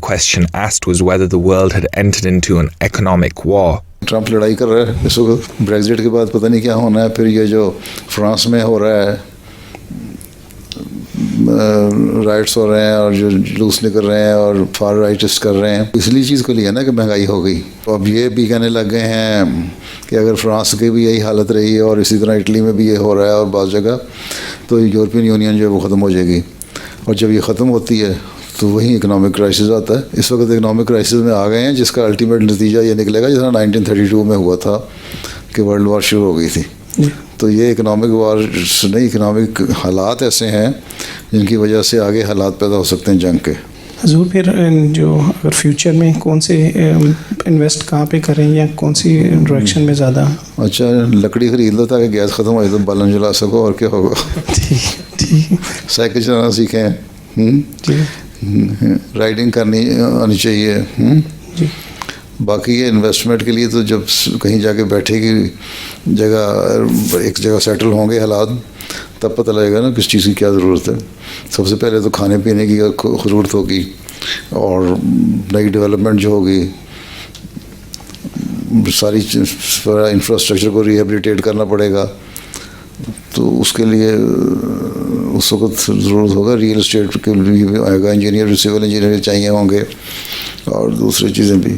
question asked was whether the world had entered into an economic war. Trump लड़ाई कर रहा है इस वक्त, ब्रेग्जिट के बाद पता नहीं क्या होना है, फिर ये जो फ्रांस में हो रहा है, राइट्स हो रहे हैं और जो जुलूस निकल रहे हैं और फार राइटिस्ट कर रहे हैं, इसलिए चीज़ को लिया ना कि महंगाई हो गई। तो अब ये भी कहने लग गए हैं कि अगर फ्रांस की भी यही हालत रही है और इसी तरह इटली में भी ये हो रहा है और बाज़ जगह, तो यूरोपियन यूनियन जो है वो ख़त्म हो जाएगी। और जब ये ख़त्म होती है तो वही इकोनॉमिक क्राइसिस आता है। इस वक्त इकोनॉमिक क्राइसिस में आ गए हैं, जिसका अल्टीमेट नतीजा ये निकलेगा जिस तरह 1932 में हुआ था कि वर्ल्ड वार शुरू हो गई थी। तो ये इकोनॉमिक वार नहीं, इकोनॉमिक हालात ऐसे हैं जिनकी वजह से आगे हालात पैदा हो सकते हैं जंग के। हजूर फिर जो अगर फ्यूचर में कौन से इन्वेस्ट कहाँ पे करें या कौन सी डायरेक्शन में ज़्यादा? अच्छा, लकड़ी खरीद लो ताकि गैस ख़त्म हो जाए तो बालन जला सको, और क्या होगा। ठीक। साइकिल चलाना सीखें, राइडिंग करनी आनी चाहिए। बाकी ये इन्वेस्टमेंट के लिए तो जब कहीं जाके बैठेगी जगह, एक जगह सेटल होंगे हालात, तब पता लगेगा ना किस चीज़ की क्या ज़रूरत है। सबसे पहले तो खाने पीने की ज़रूरत होगी और नई डेवलपमेंट जो होगी, सारी इंफ्रास्ट्रक्चर को रिहेबिलिटेट करना पड़ेगा। तो उसके लिए उस वक्त ज़रूरत होगा रियल एस्टेट के लिए भी आएगा, इंजीनियर, सिविल इंजीनियर चाहिए होंगे और दूसरी चीज़ें भी।